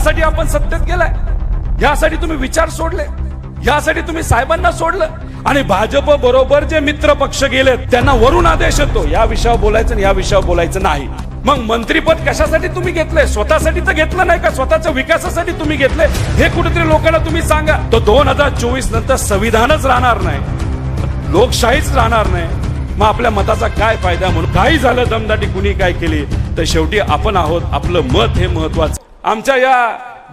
यासाठी आपण सत्तेत गेलाय, यासाठी तुम्ही विचार सोडले, यासाठी तुम्ही साहेबांना सोडलं आणि भाजप बरोबर जे मित्र पक्ष गेले त्यांना वरून आदेश येतो या विषयावर बोलायचं आणि या विषयावर बोलायचं नाही। मग मंत्रीपद कशासाठी तुम्ही घेतले? स्वतःसाठी तर घेतलं नाही का? स्वतःच्या विकासासाठी तुम्ही घेतले हे कुठेतरी लोकांना तुम्ही सांगा। तो 2024 नंतर संविधानच राहणार नाही, लोकशाहीच राहणार नाही, मग आपल्या मताचा काय फायदा? म्हणून काही झालं दमदाटी कुणी काय केली तर शेवटी आपण आहोत, आपलं मत हे महत्वाचं। आमच्या या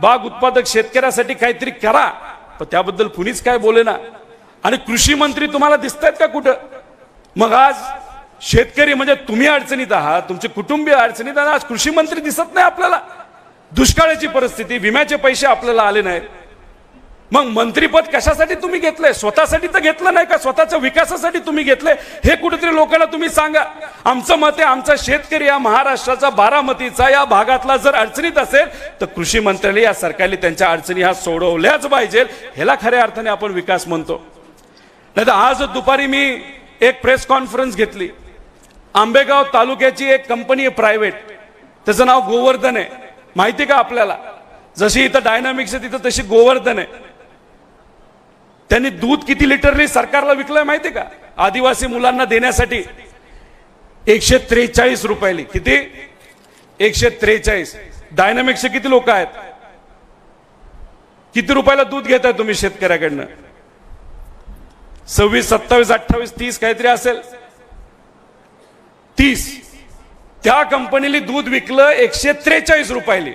बाग उत्पादक शेतकऱ्यासाठी काहीतरी करा, पण त्याबद्दल कुणीच काय बोलेना। आणि कृषी मंत्री तुम्हाला दिसतायत का कुठं? मग आज शेतकरी म्हणजे तुम्ही अडचणीत आहात, तुमचे कुटुंबीय अडचणीत आहात, आज कृषी मंत्री दिसत नाही आपल्याला। दुष्काळाची परिस्थिती, विम्याचे पैसे आपल्याला आले नाहीत, मग मंत्रीपद कशासाठी तुम्ही घेतले? स्वतःसाठी तर घेतलं नाही का? स्वतःच्या विकासासाठी तुम्ही घेतले हे कुठेतरी लोकांना तुम्ही सांगा। आमचं मत आहे, आमचा शेतकरी या महाराष्ट्राचा, बारामतीचा या भागातला जर अडचणीत असेल तर कृषी मंत्र्याला या सरकारने त्यांच्या अडचणी ह्या सोडवल्याच पाहिजे, ह्याला खऱ्या अर्थाने आपण विकास म्हणतो। नाही आज दुपारी मी एक प्रेस कॉन्फरन्स घेतली। आंबेगाव तालुक्याची एक कंपनी आहे प्रायव्हेट, त्याचं नाव गोवर्धन आहे, माहिती का आपल्याला? जशी इथं डायनामिक्स आहे तिथं तशी गोवर्धन आहे। त्यांनी दूध किती लिटरनी सरकारला विकलंय माहिती का? आदिवासी मुलांना देण्यासाठी 143 रुपयाली। किती? 143। डायनामिक्सचे किती लोक आहेत? किती रुपयाला दूध घेताय तुम्ही शेतकऱ्याकडनं? 26, 27, 28, 30 काहीतरी असेल, 30। त्या कंपनीला दूध विकलं 143 रुपयाली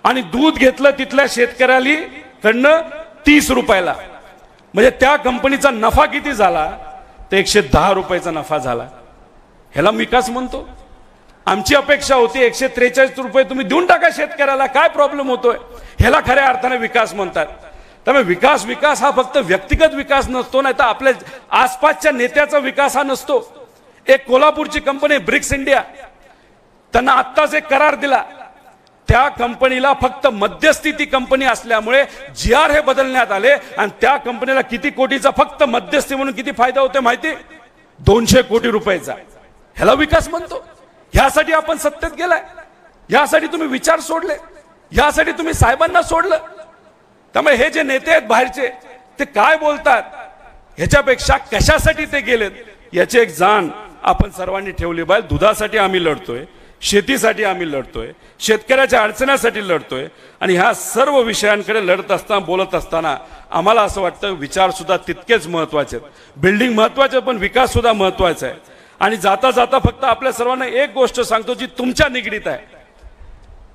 आणि दूध घेतलं तिथल्या शेतकऱ्याला कडनं 30 रुपयाला। म्हणजे त्या कंपनीचा नफा किती झाला? तर 110 रुपयाचा नफा झाला। ह्याला विकास म्हणतो? आमची अपेक्षा होती 143 रुपये तुम्ही देऊन टाका शेतकऱ्याला, काय प्रॉब्लेम होतोय? ह्याला खऱ्या अर्थाने विकास म्हणतात। त्यामुळे विकास हा फक्त व्यक्तिगत विकास नसतो, नाही तर आपल्या आसपासच्या नेत्याचा विकास हा नसतो। एक कोल्हापूरची कंपनी ब्रिक्स इंडिया, त्यांना आत्ताच एक करार दिला, त्या कंपनीला फक्त मध्यस्थी कंपनी असल्यामुळे GR हे बदलण्यात आले आणि त्या कंपनीला किती कोटीचा फक्त मध्यस्थी म्हणून किती फायदा होतो माहिती? 200 कोटी रुपयाचा। ह्याला विकास म्हणतो? ह्यासाठी आपण सत्तेत गेलाय, यासाठी तुम्ही विचार सोडले, यासाठी तुम्ही साहेबांना सोडलं। त्यामुळे हे जे नेते आहेत बाहेरचे ते काय बोलतात ह्याच्यापेक्षा कशासाठी ते गेलेत याची एक जाण आपण सर्वांनी ठेवली पाहिजे। दुधासाठी आम्ही लढतोय, शेतीसाठी आम्ही लढतोय, शेतकऱ्याच्या अडचणीसाठी लढतोय आणि ह्या सर्व विषयांकडे लढत असताना, बोलत असताना आम्हाला असं वाटतं विचार सुद्धा तितकेच महत्वाचे आहेत। बिल्डिंग महत्वाचे पण विकास सुद्धा महत्वाचा आहे। आणि जाता जाता फक्त आपल्या सर्वांना एक गोष्ट सांगतो जी तुमच्या निगडीत आहे,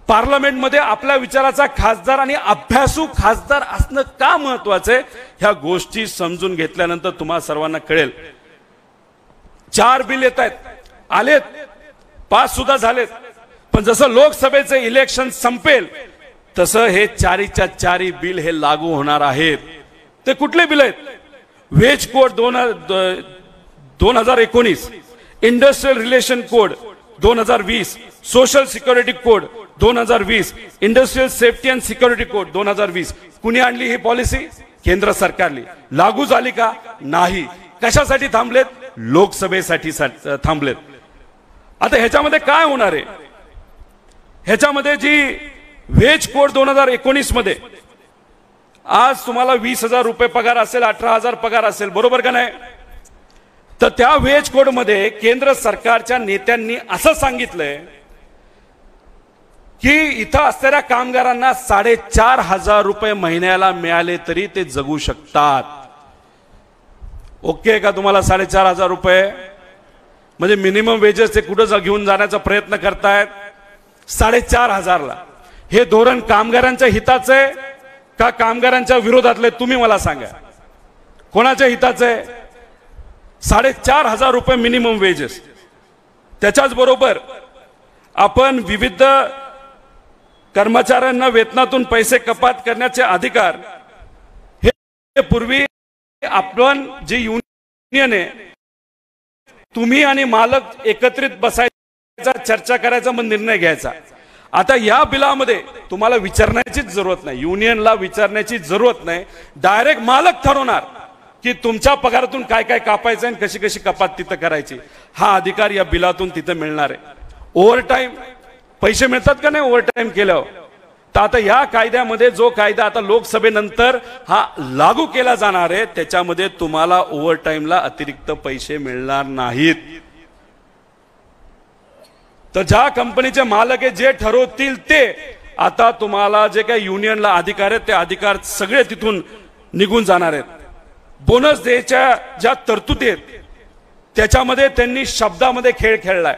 पार्लमेंटमध्ये आपल्या विचाराचा खासदार आणि अभ्यासू खासदार असणं का महत्वाचं आहे ह्या गोष्टी समजून घेतल्यानंतर तुम्हाला सर्वांना कळेल। 4 बिल येत आहेत, आलेत, पास सुद्धा झालेत, पण जसं लोकसभेचे इलेक्शन संपेल तसं हे 4च्या 4 बिल हे लागू होणार आहेत। ते कुठले बिल आहेत? Wage code 2019, industrial relation code 2020, social security code 2020, industrial safety and security code 2020। कुणी आणली ही पॉलिसी? केंद्र सरकारली। लागू झाली का? नाही। कशासाठी थांबलेत? लोकसभेसाठी थांबलेत। आता ह्याच्यामध्ये काय होणार आहे? ह्याच्यामध्ये जी वेज कोड 2019 मध्ये आज तुम्हाला 20,000 रुपये पगार असेल, 18,000 पगार असेल, बरोबर का नाही? तर त्या वेज कोड मध्ये केंद्र सरकारच्या नेत्यांनी असं सांगितलंय की इथं असणाऱ्या कामगारांना 4,500 रुपये महिन्याला मिळाले तरी ते जगू शकतात। ओके का तुम्हाला? 4,500 रुपये म्हणजे मिनिमम वेजेस ते कुठं घेऊन जाण्याचा प्रयत्न करतायत 4,500 ला। हे धोरण कामगारांच्या हिताचं आहे का कामगारांच्या विरोधातले? तुम्ही मला सांगा, कोणाच्या हिताचं आहे? 4,500 रुपये मिनिमम वेजेस। त्याच्याच बरोबर आपण विविध कर्मचाऱ्यांना वेतनातून पैसे कपात करण्याचे अधिकार हे पूर्वी आपण जे युनियन आहे, तुम्ही आणि मालक एकत्रित बसायचा, चर्चा करायचा, मग निर्णय घ्यायचा। आता या बिलामध्ये तुम्हाला विचारण्याची जरूरत नाही, युनियनला विचारण्याची जरूरत नाही, डायरेक्ट मालक ठरवणार की तुमच्या पगारातून काय काय कापायचं आणि कशी कशी कपात तिथं करायची। हा अधिकार या बिलातून तिथं मिळणार आहे। ओव्हरटाईम पैसे मिळतात का नाही? ओव्हरटाईम केल्यावर तर आता या कायद्यामध्ये जो कायदा आता लोकसभेनंतर हा लागू केला जाणार आहे त्याच्यामध्ये तुम्हाला ओव्हरटाईमला अतिरिक्त पैसे मिळणार नाहीत. तर ज्या कंपनीचे मालक आहे जे ठरवतील ते आता तुम्हाला जे काही युनियनला अधिकार आहेत ते अधिकार सगळे तिथून निघून जाणार आहेत. बोनस द्यायच्या ज्या तरतुदी आहेत त्याच्यामध्ये त्यांनी शब्दामध्ये खेळ खेळलाय.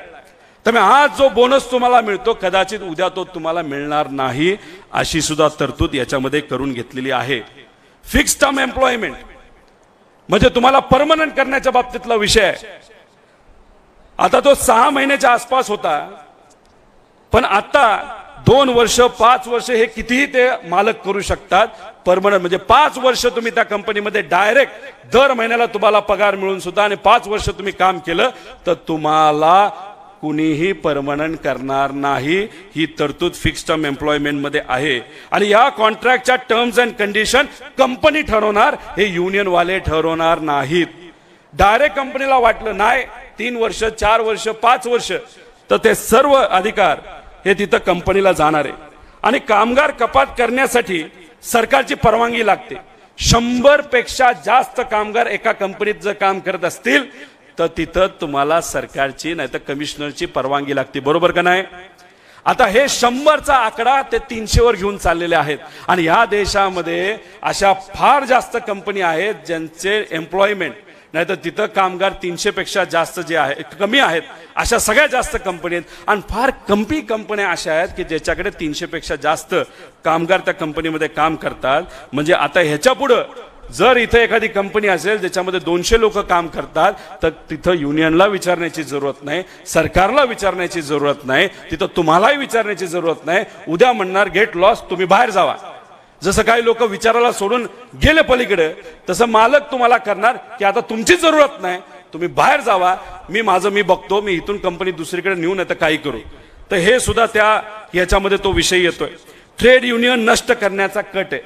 त्यामुळे आज जो बोनस तुम्हाला मिळतो कदाचित उद्या तो तुम्हाला मिळणार नाही अशी सुद्धा तरतूद याच्यामध्ये करून घेतलेली आहे. फिक्स टर्म एम्प्लॉयमेंट म्हणजे तुम्हाला परमनंट करण्याच्या बाबतीतला विषय आहे. आता तो 6 महिन्याच्या आसपास होता पण आता 2 वर्ष 5 वर्ष हे कितीही ते मालक करू शकतात परमनंट. म्हणजे 5 वर्ष तुम्ही त्या कंपनीमध्ये डायरेक्ट दर महिन्याला तुम्हाला पगार मिळून सुद्धा आणि 5 वर्ष तुम्ही काम केलं तर तुम्हाला कुणीही परमनंट करणार नाही. ही तरतूद फिक्स टर्म एम्प्लॉयमेंट मध्ये आहे. आणि या कॉन्ट्रॅक्टच्या टर्म्स अँड कंडिशन कंपनी ठरवणार, हे युनियन वाले ठरवणार नाहीत. डायरेक्ट कंपनीला वाटलं नाही 3 वर्ष 4 वर्ष 5 वर्ष तर ते सर्व अधिकार हे तिथं कंपनीला जाणार आहे. आणि कामगार कपात करण्यासाठी सरकारची परवानगी लागते. 100 पेक्षा जास्त कामगार एका कंपनीत जर काम करत असतील तर तिथं तुम्हाला सरकारची नाही तर कमिशनरची परवानगी लागते. बरोबर का नाही? आता हे 100चा आकडा ते 300 वर घेऊन चाललेले आहेत. आणि या देशामध्ये अशा फार जास्त कंपनी आहेत ज्यांचे एम्प्लॉयमेंट नाही तर तिथं कामगार 300 पेक्षा जास्त जे आहे कमी आहेत अशा सगळ्यात जास्त कंपनी आहेत. आणि फार कमी कंपन्या अशा आहेत की ज्याच्याकडे 300 पेक्षा जास्त कामगार त्या कंपनीमध्ये काम करतात. म्हणजे आता ह्याच्या पुढे जर इथे एखादी कंपनी असेल ज्याच्यामध्ये 200 लोक काम करतात तर तिथं युनियनला विचारण्याची जरूरत नाही, सरकारला विचारण्याची जरूरत नाही, तिथं तुम्हालाही विचारण्याची जरूरत नाही. उद्या म्हणणार गेट लॉस तुम्ही बाहेर जावा. जसं काही लोक विचारायला सोडून गेले पलीकडे तसं मालक तुम्हाला करणार की आता तुमची जरूरत नाही तुम्ही बाहेर जावा, मी माझं मी बघतो, मी इथून कंपनी दुसरीकडे नेऊन येतं काही करू. तर हे सुद्धा त्या याच्यामध्ये तो विषय येतोय. ट्रेड युनियन नष्ट करण्याचा कट आहे.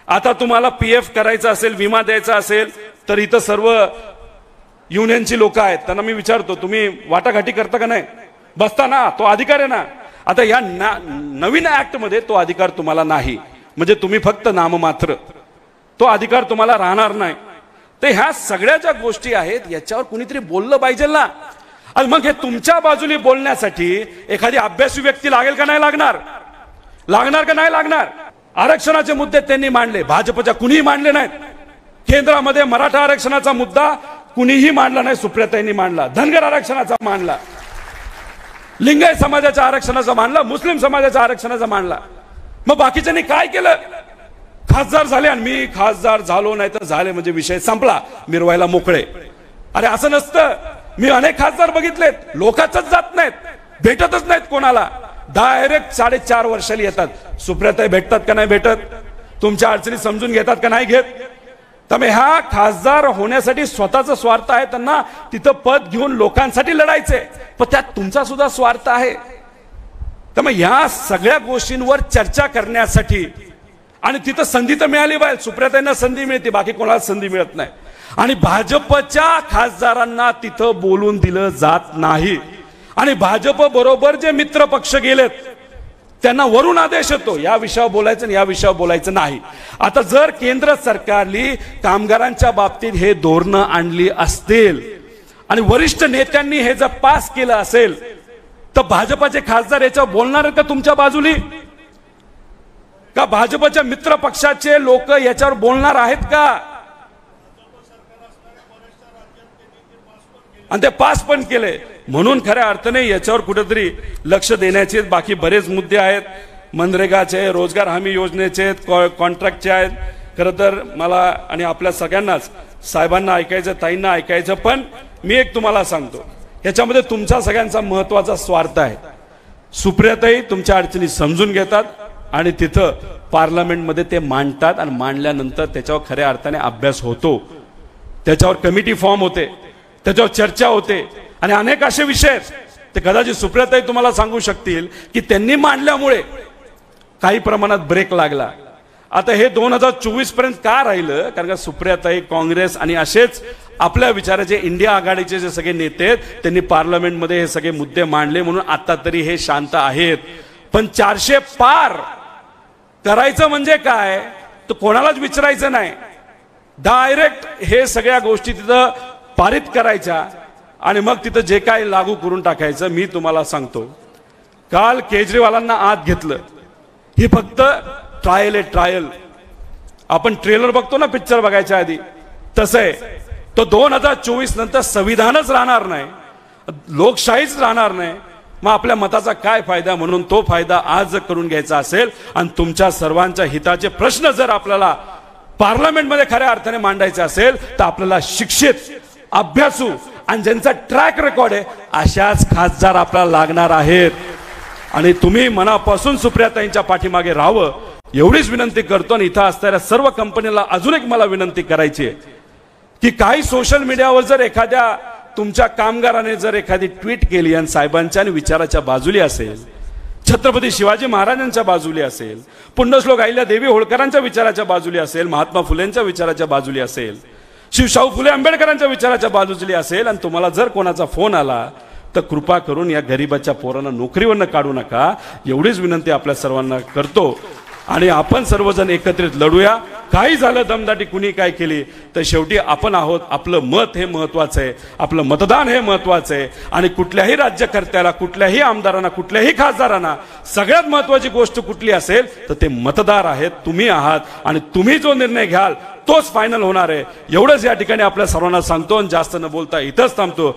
आता तुम्हाला पीएफ करायचा असेल, विमा द्यायचा असेल तर इथं सर्व युनियनची लोक आहेत त्यांना मी विचारतो तुम्ही वाटाघाटी करता का नाही? बसता ना, तो अधिकार आहे ना. आता या नवीन ऍक्ट मध्ये तो अधिकार तुम्हाला नाही. म्हणजे तुम्ही फक्त नाममात्र, तो अधिकार तुम्हाला राहणार नाही. तर ह्या सगळ्या ज्या गोष्टी आहेत याच्यावर कुणीतरी बोललं पाहिजे ना. आणि मग हे तुमच्या बाजूने बोलण्यासाठी एखादी अभ्यासू व्यक्ती लागेल का नाही लागणार? लागणार का नाही लागणार? आरक्षणाचे मुद्दे त्यांनी मांडले, भाजपच्या कुणीही मांडले नाहीत. केंद्रामध्ये मराठा आरक्षणाचा मुद्दा कुणीही मांडला नाही, सुप्रियाताईंनी मांडला. धनगर आरक्षणाचा मांडला, लिंगायत समाजाच्या आरक्षणाचा मांडला, मुस्लिम समाजाच्या आरक्षणाचा मांडला. मग बाकीच्यांनी काय केलं? खासदार झाले आणि मी खासदार झालो नाही तर झाले म्हणजे विषय संपला, मिरवायला मोकळे. अरे असं नसतं. मी अनेक खासदार बघितलेत, लोकांच जात नाहीत, भेटतच नाहीत कोणाला, डायरेक्ट 4.5 वर्षाला येतात. सुप्रियाताई भेटतात का नाही भेटत? तुमच्या अडचणी समजून घेतात का नाही घेत? त्यामुळे ह्या खासदार होण्यासाठी स्वतःचा स्वार्थ आहे, त्यांना तिथं पद घेऊन लोकांसाठी लढायचे, पण त्यात तुमचा सुद्धा स्वार्थ आहे. त्यामुळे ह्या सगळ्या गोष्टींवर चर्चा करण्यासाठी आणि तिथं संधी तर मिळाली पाहिजे. सुप्रियाताईंना संधी मिळते, बाकी कोणाला संधी मिळत नाही. आणि भाजपच्या खासदारांना तिथं बोलून दिलं जात नाही. आणि भाजप बरोबर जे मित्र पक्ष गेलेत त्यांना वरून आदेश येतो या विषयावर बोलायचं आणि या विषयावर बोलायचं नाही. आता जर केंद्र सरकारने कामगारांच्या बाबतीत हे धोरणं आणली असतील आणि वरिष्ठ नेत्यांनी हे जर पास केलं असेल तर भाजपाचे खासदार याच्यावर बोलणार आहेत का तुमच्या बाजूनी? का भाजपच्या मित्र पक्षाचे लोक याच्यावर बोलणार आहेत का? आणि ते पास पण केले. म्हणून खऱ्या अर्थाने याच्यावर कुठेतरी लक्ष देण्याचे बाकी बरेच मुद्दे आहेत. मनरेगाचे, रोजगार हमी योजनेचे, कॉन्ट्रॅक्टचे आहेत. खरं तर मला आणि आपल्या सगळ्यांनाच साहेबांना ऐकायचं, ताईंना ऐकायचं, पण मी एक तुम्हाला सांगतो याच्यामध्ये तुमचा सगळ्यांचा महत्वाचा स्वार्थ आहे. सुप्रियाताई तुमच्या अडचणी समजून घेतात आणि तिथं पार्लमेंटमध्ये ते मांडतात आणि मांडल्यानंतर त्याच्यावर खऱ्या अर्थाने अभ्यास होतो, त्याच्यावर कमिटी फॉर्म होते, त्याच्यावर चर्चा होते आणि अनेक असे विषय आहेत ते कदाचित सुप्रियाताई तुम्हाला सांगू शकतील की त्यांनी मांडल्यामुळे काही प्रमाणात ब्रेक लागला. आता हे 2024 पर्यंत का राहिलं? कारण का सुप्रियाताई, काँग्रेस आणि असेच आपल्या विचाराचे इंडिया आघाडीचे जे सगळे नेते आहेत त्यांनी पार्लमेंटमध्ये हे सगळे मुद्दे मांडले म्हणून आता तरी हे शांत आहेत. पण 400 पार करायचं म्हणजे काय तर कोणालाच विचारायचं नाही, डायरेक्ट हे सगळ्या गोष्टी तिथं पारित करायच्या आणि मग तिथं जे काय लागू करून टाकायचं. मी तुम्हाला सांगतो, काल केजरीवालांना आत घेतलं, हे फक्त ट्रायल आहे, ट्रायल. आपण ट्रेलर बघतो ना पिक्चर बघायच्या आधी, तसं आहे. तो 2024 नंतर संविधानच राहणार नाही, लोकशाहीच राहणार नाही. मग आपल्या मताचा काय फायदा? म्हणून तो फायदा आज करून घ्यायचा असेल आणि तुमच्या सर्वांच्या हिताचे प्रश्न जर आपल्याला पार्लमेंटमध्ये खऱ्या अर्थाने मांडायचे असेल तर आपल्याला शिक्षित, अभ्यासू आणि ज्यांचा ट्रॅक रेकॉर्ड आहे अशाच खासदार आपल्याला लागणार आहेत. आणि तुम्ही मनापासून सुप्रियाताईंच्या पाठीमागे राहावं एवढीच विनंती करतो. आणि इथं असणाऱ्या सर्व कंपनीला अजून एक मला विनंती करायची आहे की काही सोशल मीडियावर जर एखाद्या तुमच्या कामगाराने जर एखादी ट्विट केली आणि साहेबांच्या आणि विचाराच्या बाजूली असेल, छत्रपती शिवाजी महाराजांच्या बाजूली असेल, पुण्यश्लोक अहिल्यादेवी होळकरांच्या विचाराच्या बाजूली असेल, महात्मा फुलेंच्या विचाराच्या बाजूली असेल, शिवशाहू फुले आंबेडकरांच्या विचाराच्या बाजूली असेल आणि तुम्हाला जर कोणाचा फोन आला तर कृपा करून या गरीबाच्या पोरांना नोकरीवरनं काढू नका, एवढीच विनंती आपल्या सर्वांना करतो. आणि आपण सर्वजण एकत्रित लढूया. काही झालं दमदाटी कुणी काय केली तर शेवटी आपण आहोत. आपलं मत हे महत्वाचं आहे, आपलं मतदान हे महत्वाचं आहे. आणि कुठल्याही राज्यकर्त्याला, कुठल्याही आमदारांना, कुठल्याही खासदारांना सगळ्यात महत्वाची गोष्ट कुठली असेल तर ते मतदार आहेत, तुम्ही आहात. आणि तुम्ही जो निर्णय घ्याल तोच फायनल होणार आहे. एवढंच या ठिकाणी आपल्या सर्वांना सांगतो आणि जास्त न बोलता इथंच थांबतो.